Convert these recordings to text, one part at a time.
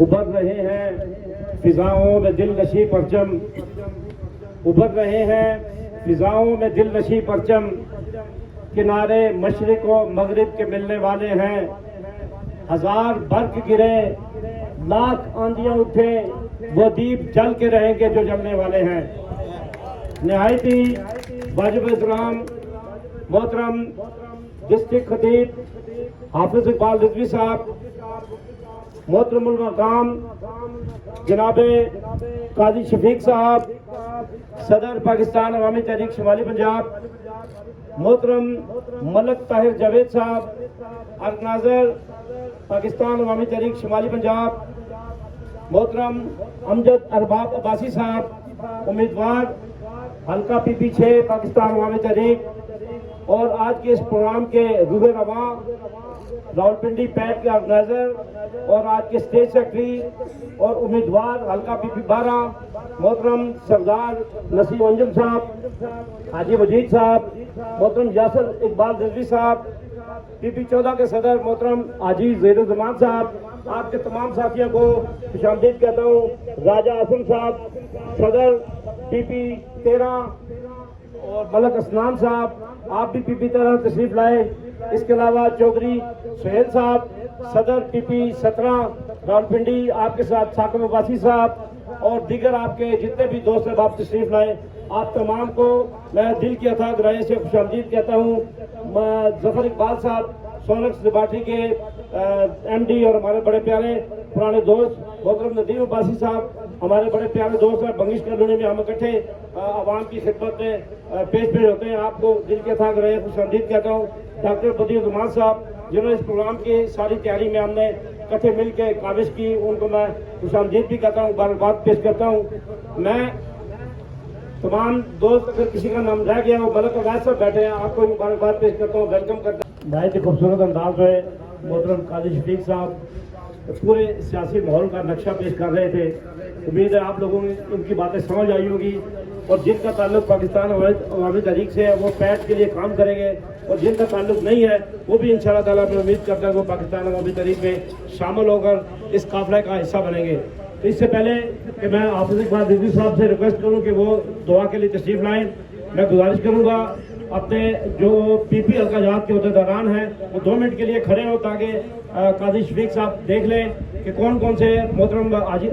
ابھر رہے ہیں فضاؤں میں دل نشیں پرچم، ابھر رہے ہیں فضاؤں میں دل نشیں پرچم، کنارے مشرق و مغرب کے ملنے والے ہیں، ہزار برق گرے لاکھ آندیاں اٹھے وہ دیپ جل کے رہیں گے جو جلنے والے ہیں۔ نہایت ہی واجب احترام محترم ڈسٹرکٹ خطیب حافظ اقبال رضوی صاحب، محترم المقام جناب قاضی شفیق صاحب، صدر پاکستان عوامی تحریک شمالی پنجاب، محترم ملک طاہر جاوید صاحب، آرگنائزر پاکستان عوامی تحریک شمالی پنجاب، محترم امجد ارباب عباسی صاحب، امیدوار حلقہ پی پی 6 پاکستان عوامی تحریک، اور آج کے اس پروگرام کے روح رواں راولپنڈی پیٹ کے آرگنائزر اور آج کے اسٹیج سیکرٹری اور امیدوار حلقہ پی پی 12 محترم سردار نسیم انجم صاحب، حاجی مجید صاحب، محترم یاسر اقبال رضوی صاحب، پی پی 14 کے صدر محترم حاجی زیر الزمان صاحب، آپ کے تمام ساتھیوں کو خوش آمدید کہتا ہوں۔ راجہ آسم صاحب، صدر پی پی 13 اور ملک اسنان صاحب، آپ بھی پی پی 13 تشریف لائے۔ اس کے علاوہ چودھری سہیل صاحب، صدر پی پی 17 راولپنڈی، آپ کے ساتھ ثاقب عباسی صاحب اور دیگر آپ کے جتنے بھی دوست ہیں آپ تشریف لائے، آپ تمام کو میں دل کی اتھاہ گہرائیوں سے خوش آمدید کہتا ہوں۔ ظفر اقبال صاحب سونکس لیبارٹری کے ایم ڈی اور ہمارے بڑے پیارے پرانے دوست، محترم ندیم عباسی صاحب ہمارے بڑے پیارے دوست ہیں، بنگش کالونی میں ہم اکٹھے عوام کی خدمت میں پیش ہوتے ہیں، آپ کو دل کے اتھاہ گہرائیوں سے خوش آمدید کہتا ہوں۔ ڈاکٹر بدیع الرحمان صاحب جنہوں نے اس پروگرام کی ساری تیاری میں ہم نے اکٹھے مل کے کاوش کی، ان کو میں خوش آمدید بھی کہتا ہوں، مبارکباد پیش کرتا ہوں۔ میں تمام دوست، اگر کسی کا نام رہ گیا ہو، ملک عویس صاحب بیٹھے ہیں، آپ کو مبارکباد پیش کرتا ہوں، ویلکم کرتا ہوں۔ بہت ہی خوبصورت انداز میں محترم قاضی شفیق صاحب پورے سیاسی ماحول کا نقشہ پیش کر رہے تھے۔ امید ہے آپ لوگوں نے ان کی باتیں سمجھ آئی ہوگی، اور جن کا تعلق پاکستان عوامی تحریک سے ہے وہ پیٹ کے لیے کام کریں گے، اور جن کا تعلق نہیں ہے وہ بھی انشاءاللہ تعالیٰ میں امید کرتا ہوں وہ پاکستان عوامی تحریک میں شامل ہو کر اس قافلے کا حصہ بنیں گے۔ تو اس سے پہلے کہ میں حافظ اقبال رضوی صاحب سے ریکویسٹ کروں کہ وہ دعا کے لیے تشریف لائیں، میں گزارش کروں گا اپنے جو پی پی حلقہ جات کے عہدیداران ہیں وہ 2 منٹ کے لیے کھڑے ہوں تاکہ قاضی شفیق صاحب دیکھ لیں کہ کون کون سے محترم حاجی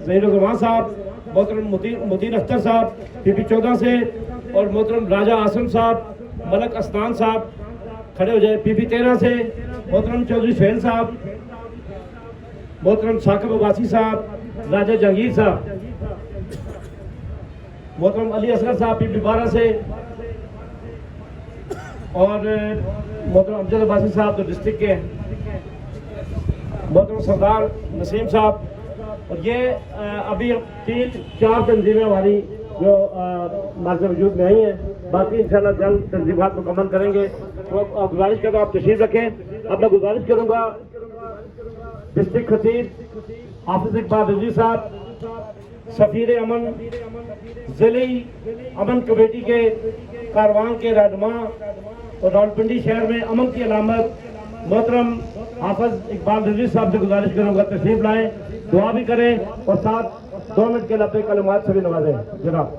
ظہیر الرحمان صاحب، محترم مدین اختر صاحب پی پی 14 سے، اور محترم راجہ آسم صاحب، ملک اسنان صاحب کھڑے ہو جائے پی پی 13 سے، محترم چودھری سہیل صاحب، محترم ثاقب عباسی صاحب، راجہ جہانگیر صاحب، محترم علی اصغر صاحب پی پی 12 سے، اور محترم امجد عباسی صاحب جو ڈسٹرکٹ کے، محترم سردار نسیم صاحب، اور یہ ابھی 3-4 تنظیمیں ہماری جو مارکر وجود میں آئی ہیں، باقی انشاءاللہ جلد تنظیمات مکمل کریں گے۔ تو گزارش کرتا ہوں آپ تشریف رکھیں۔ اب میں گزارش کروں گا ڈسٹرکٹ خطیب حافظ اقبال رضوی صاحب، سفیر امن، ضلعی امن کمیٹی کے کاروان کے رہنما اور راولپنڈی شہر میں امن کی علامت محترم حافظ اقبال رضوی صاحب سے گزارش کروں گا تشریف لائیں، دعا بھی کریں اور ساتھ 2 منٹ کے لبے کلمات سے بھی نوازیں جناب۔